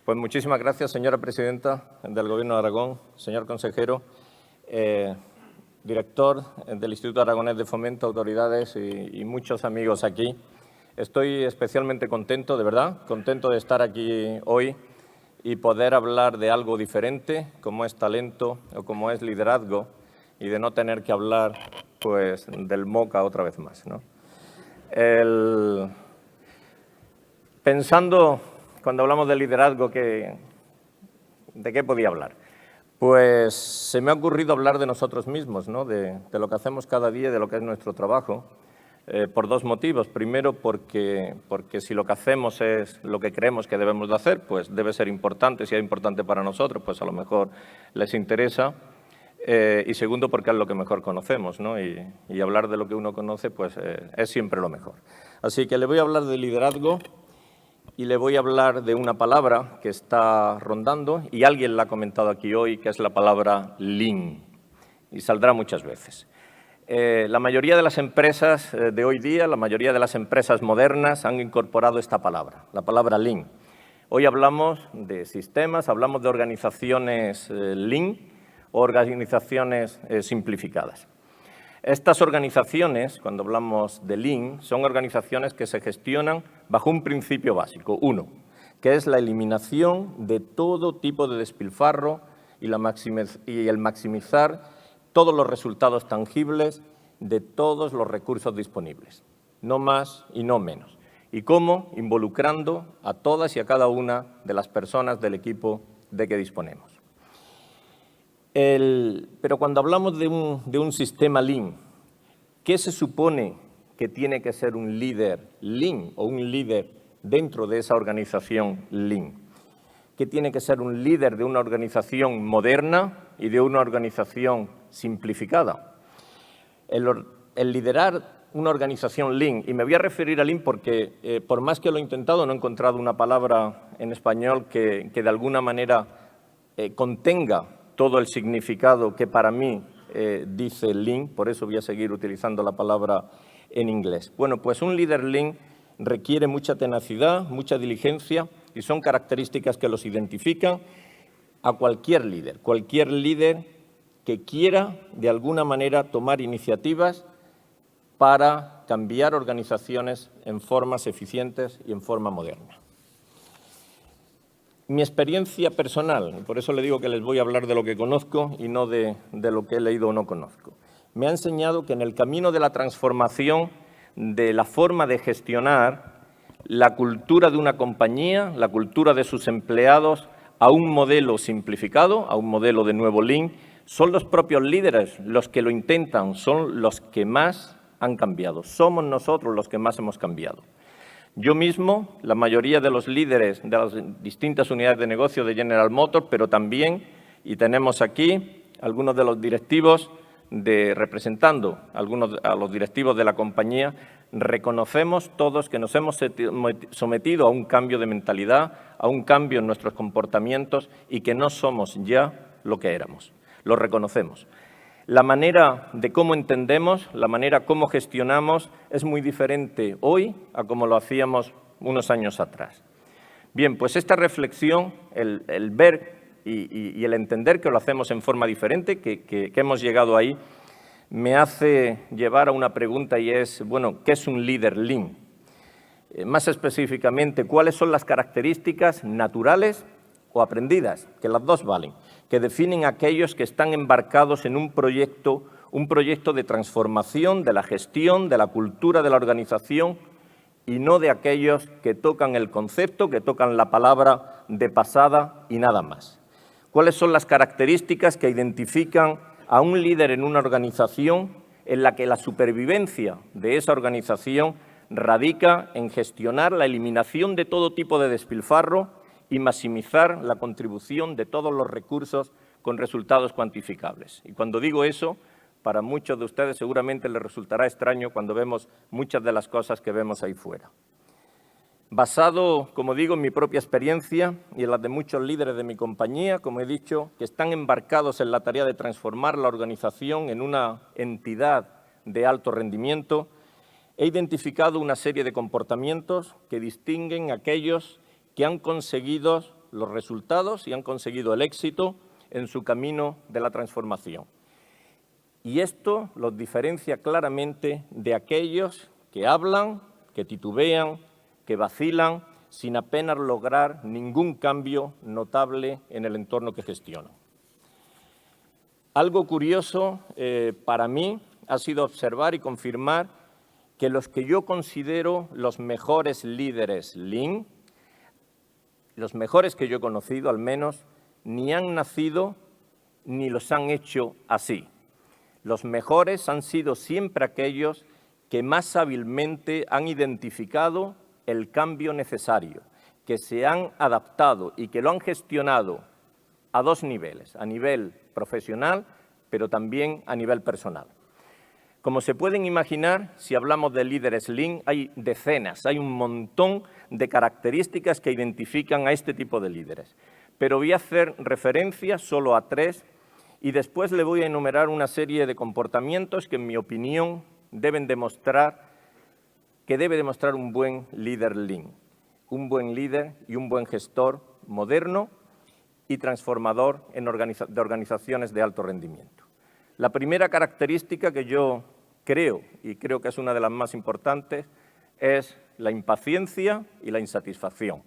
Pues muchísimas gracias, señora presidenta del Gobierno de Aragón, señor consejero, director del Instituto Aragonés de Fomento, autoridades y muchos amigos aquí. Estoy especialmente contento, de verdad, contento de estar aquí hoy y poder hablar de algo diferente, como es talento o como es liderazgo, y de no tener que hablar pues, del MOCA otra vez más, ¿no? Pensando, cuando hablamos de liderazgo, ¿de qué podía hablar? Pues se me ha ocurrido hablar de nosotros mismos, ¿no? de lo que hacemos cada día y de lo que es nuestro trabajo, por dos motivos. Primero, porque si lo que hacemos es lo que creemos que debemos de hacer, pues debe ser importante. Si es importante para nosotros, pues a lo mejor les interesa. Y segundo, porque es lo que mejor conocemos, ¿no? Y hablar de lo que uno conoce, pues es siempre lo mejor. Así que le voy a hablar de liderazgo. Y le voy a hablar de una palabra que está rondando, y alguien la ha comentado aquí hoy, que es la palabra Lean, y saldrá muchas veces. La mayoría de las empresas de hoy día, la mayoría de las empresas modernas han incorporado esta palabra, la palabra Lean. Hoy hablamos de sistemas, hablamos de organizaciones Lean o organizaciones simplificadas. Estas organizaciones, cuando hablamos de Lean, son organizaciones que se gestionan bajo un principio básico, uno, que es la eliminación de todo tipo de despilfarro y el maximizar todos los resultados tangibles de todos los recursos disponibles, no más y no menos. ¿Y cómo? Involucrando a todas y a cada una de las personas del equipo de que disponemos. Pero cuando hablamos de un sistema Lean, ¿qué se supone que tiene que ser un líder Lean o un líder dentro de esa organización Lean? ¿Qué tiene que ser un líder de una organización moderna y de una organización simplificada? El liderar una organización Lean, y me voy a referir a Lean porque por más que lo he intentado no he encontrado una palabra en español que de alguna manera contenga todo el significado que para mí dice Lean, por eso voy a seguir utilizando la palabra en inglés. Bueno, pues un líder Lean requiere mucha tenacidad, mucha diligencia y son características que los identifican a cualquier líder que quiera de alguna manera tomar iniciativas para cambiar organizaciones en formas eficientes y en forma moderna. Mi experiencia personal, y por eso le digo que les voy a hablar de lo que conozco y no de lo que he leído o no conozco, me ha enseñado que en el camino de la transformación de la forma de gestionar la cultura de una compañía, la cultura de sus empleados, a un modelo simplificado, a un modelo de nuevo Lean, son los propios líderes los que lo intentan, son los que más han cambiado, somos nosotros los que más hemos cambiado. Yo mismo, la mayoría de los líderes de las distintas unidades de negocio de General Motors, pero también, y tenemos aquí algunos de los directivos representando a los directivos de la compañía, reconocemos todos que nos hemos sometido a un cambio de mentalidad, a un cambio en nuestros comportamientos y que no somos ya lo que éramos. Lo reconocemos. La manera de cómo entendemos, la manera como gestionamos es muy diferente hoy a como lo hacíamos unos años atrás. Bien, pues esta reflexión, el ver y el entender que lo hacemos en forma diferente, que hemos llegado ahí, me hace llevar a una pregunta y es, bueno, ¿qué es un líder Lean? Más específicamente, ¿cuáles son las características naturales o aprendidas? Que las dos valen. Que definen a aquellos que están embarcados en un proyecto de transformación de la gestión, de la cultura de la organización y no de aquellos que tocan el concepto, que tocan la palabra de pasada y nada más. ¿Cuáles son las características que identifican a un líder en una organización en la que la supervivencia de esa organización radica en gestionar la eliminación de todo tipo de despilfarro y maximizar la contribución de todos los recursos con resultados cuantificables? Y cuando digo eso, para muchos de ustedes seguramente les resultará extraño cuando vemos muchas de las cosas que vemos ahí fuera. Basado, como digo, en mi propia experiencia y en las de muchos líderes de mi compañía, como he dicho, que están embarcados en la tarea de transformar la organización en una entidad de alto rendimiento, he identificado una serie de comportamientos que distinguen a aquellos que han conseguido los resultados y han conseguido el éxito en su camino de la transformación. Y esto los diferencia claramente de aquellos que hablan, que titubean, que vacilan, sin apenas lograr ningún cambio notable en el entorno que gestionan. Algo curioso para mí ha sido observar y confirmar que los que yo considero los mejores líderes Lean, los mejores que yo he conocido al menos, ni han nacido ni los han hecho así. Los mejores han sido siempre aquellos que más hábilmente han identificado el cambio necesario, que se han adaptado y que lo han gestionado a dos niveles, a nivel profesional, pero también a nivel personal. Como se pueden imaginar, si hablamos de líderes Lean, hay decenas, hay un montón de características que identifican a este tipo de líderes. Pero voy a hacer referencia solo a 3 y después le voy a enumerar una serie de comportamientos que, en mi opinión, debe demostrar un buen líder Lean, un buen líder y un buen gestor moderno y transformador de organizaciones de alto rendimiento. La primera característica que yo creo, y creo que es una de las más importantes, es la impaciencia y la insatisfacción.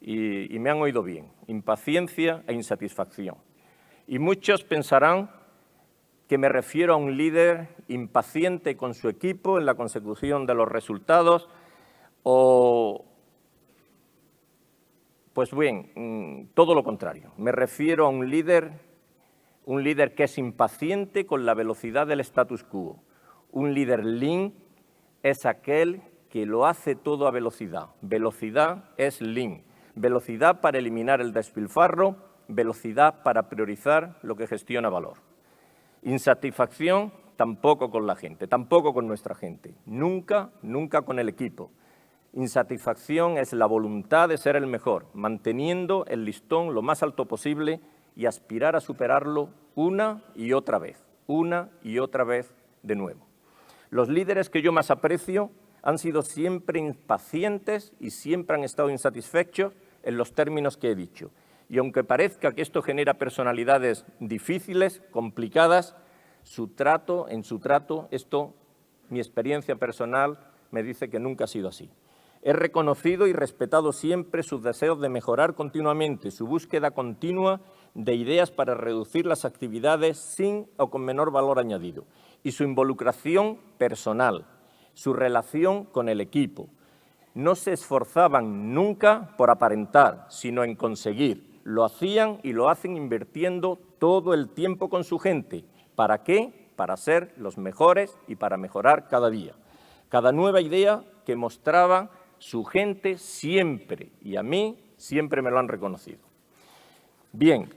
Y me han oído bien, impaciencia e insatisfacción. Y muchos pensarán que me refiero a un líder impaciente con su equipo en la consecución de los resultados o, pues bien, todo lo contrario. Me refiero a un líder que es impaciente con la velocidad del status quo. Un líder Lean es aquel que lo hace todo a velocidad. Velocidad es Lean. Velocidad para eliminar el despilfarro, velocidad para priorizar lo que gestiona valor. Insatisfacción tampoco con la gente, tampoco con nuestra gente. Nunca, nunca con el equipo. Insatisfacción es la voluntad de ser el mejor, manteniendo el listón lo más alto posible y aspirar a superarlo una y otra vez de nuevo. Los líderes que yo más aprecio han sido siempre impacientes y siempre han estado insatisfechos en los términos que he dicho. Y aunque parezca que esto genera personalidades difíciles, complicadas, en su trato, mi experiencia personal me dice que nunca ha sido así. He reconocido y respetado siempre sus deseos de mejorar continuamente, su búsqueda continua de ideas para reducir las actividades sin o con menor valor añadido, y su involucración personal, su relación con el equipo. No se esforzaban nunca por aparentar, sino en conseguir. Lo hacían y lo hacen invirtiendo todo el tiempo con su gente. ¿Para qué? Para ser los mejores y para mejorar cada día. Cada nueva idea que mostraba su gente siempre, y a mí siempre me lo han reconocido. Bien,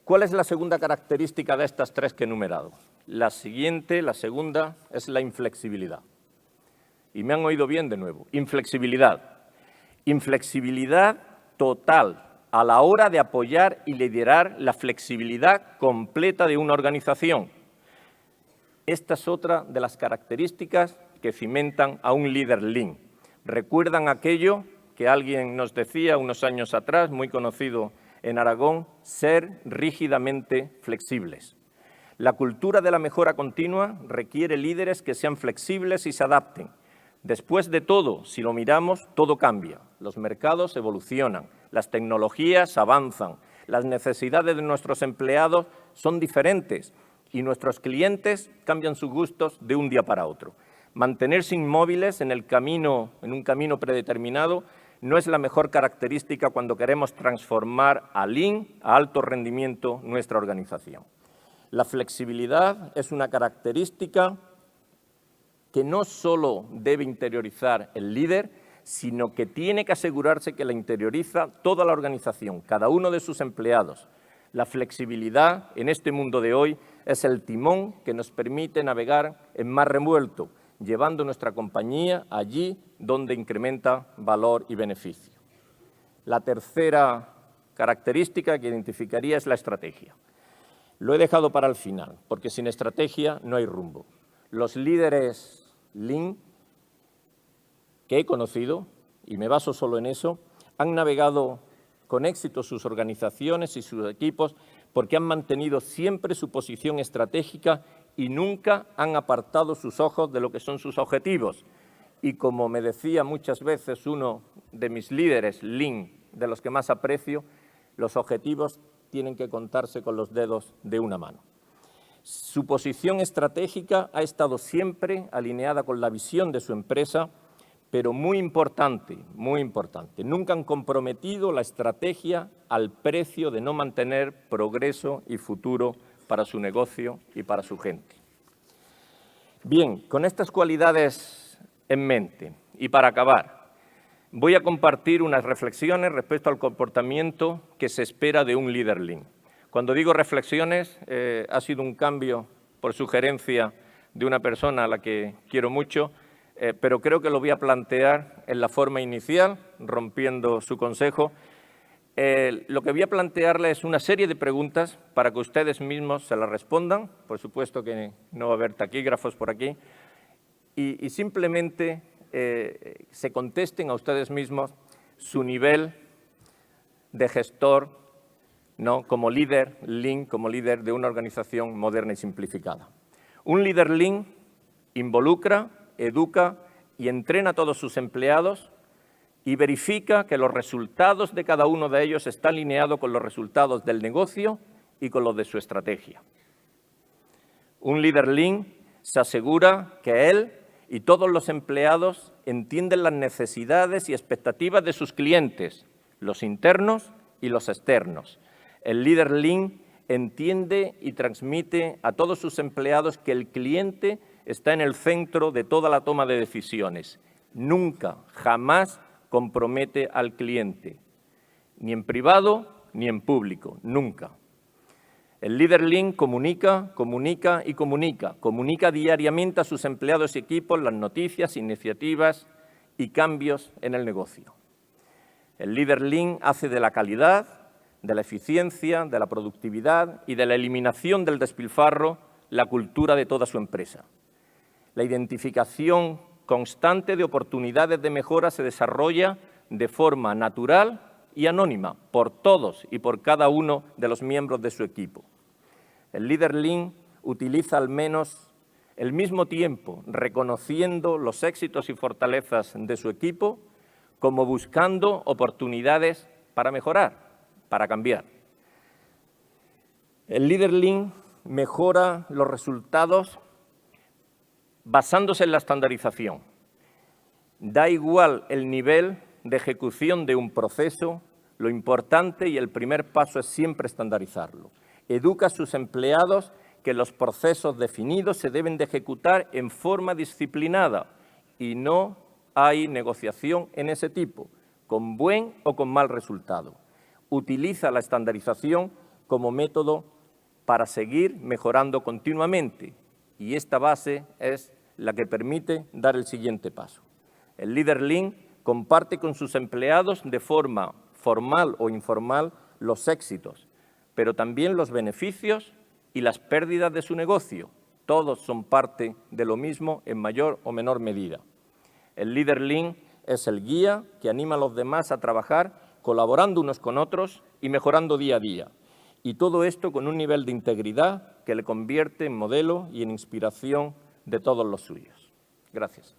¿cuál es la segunda característica de estas 3 que he enumerado? La segunda, es la inflexibilidad. Y me han oído bien de nuevo, inflexibilidad. Inflexibilidad total a la hora de apoyar y liderar la flexibilidad completa de una organización. Esta es otra de las características que cimentan a un líder Lean. ¿Recuerdan aquello que alguien nos decía unos años atrás, muy conocido en Aragón? Ser rígidamente flexibles. La cultura de la mejora continua requiere líderes que sean flexibles y se adapten. Después de todo, si lo miramos, todo cambia. Los mercados evolucionan, las tecnologías avanzan, las necesidades de nuestros empleados son diferentes y nuestros clientes cambian sus gustos de un día para otro. Mantenerse inmóviles en un camino predeterminado no es la mejor característica cuando queremos transformar a Lean, a alto rendimiento, nuestra organización. La flexibilidad es una característica que no solo debe interiorizar el líder, sino que tiene que asegurarse que la interioriza toda la organización, cada uno de sus empleados. La flexibilidad en este mundo de hoy es el timón que nos permite navegar en mar revuelto, llevando nuestra compañía allí donde incrementa valor y beneficio. La tercera característica que identificaría es la estrategia. Lo he dejado para el final, porque sin estrategia no hay rumbo. Los líderes Lean que he conocido, y me baso solo en eso, han navegado con éxito sus organizaciones y sus equipos porque han mantenido siempre su posición estratégica y nunca han apartado sus ojos de lo que son sus objetivos. Y como me decía muchas veces uno de mis líderes, Lean, de los que más aprecio, los objetivos tienen que contarse con los dedos de una mano. Su posición estratégica ha estado siempre alineada con la visión de su empresa, pero muy importante, nunca han comprometido la estrategia al precio de no mantener progreso y futuro para su negocio y para su gente. Bien, con estas cualidades en mente y para acabar, voy a compartir unas reflexiones respecto al comportamiento que se espera de un líder Lean. Cuando digo reflexiones, ha sido un cambio por sugerencia de una persona a la que quiero mucho, pero creo que lo voy a plantear en la forma inicial, rompiendo su consejo. Lo que voy a plantearle es una serie de preguntas para que ustedes mismos se las respondan. Por supuesto que no va a haber taquígrafos por aquí. Y simplemente se contesten a ustedes mismos su nivel de gestor, ¿no?, como líder Lean, como líder de una organización moderna y simplificada. Un líder Lean involucra, educa y entrena a todos sus empleados y verifica que los resultados de cada uno de ellos están alineados con los resultados del negocio y con los de su estrategia. Un líder Lean se asegura que él y todos los empleados entienden las necesidades y expectativas de sus clientes, los internos y los externos. El líder Lean entiende y transmite a todos sus empleados que el cliente está en el centro de toda la toma de decisiones. Nunca, jamás compromete al cliente, ni en privado ni en público, nunca. El líder Lean comunica diariamente a sus empleados y equipos las noticias, iniciativas y cambios en el negocio. El líder Lean hace de la calidad, de la eficiencia, de la productividad y de la eliminación del despilfarro la cultura de toda su empresa. La identificación constante de oportunidades de mejora se desarrolla de forma natural y anónima por todos y por cada uno de los miembros de su equipo. El líder Lean utiliza al menos el mismo tiempo reconociendo los éxitos y fortalezas de su equipo como buscando oportunidades para mejorar, para cambiar. El líder Lean mejora los resultados basándose en la estandarización. Da igual el nivel de ejecución de un proceso, lo importante y el primer paso es siempre estandarizarlo. Educa a sus empleados que los procesos definidos se deben de ejecutar en forma disciplinada y no hay negociación en ese tipo, con buen o con mal resultado. Utiliza la estandarización como método para seguir mejorando continuamente y esta base es la que permite dar el siguiente paso. El líder Lean comparte con sus empleados de forma formal o informal los éxitos, pero también los beneficios y las pérdidas de su negocio. Todos son parte de lo mismo en mayor o menor medida. El líder Lean es el guía que anima a los demás a trabajar colaborando unos con otros y mejorando día a día. Y todo esto con un nivel de integridad que le convierte en modelo y en inspiración de todos los suyos. Gracias.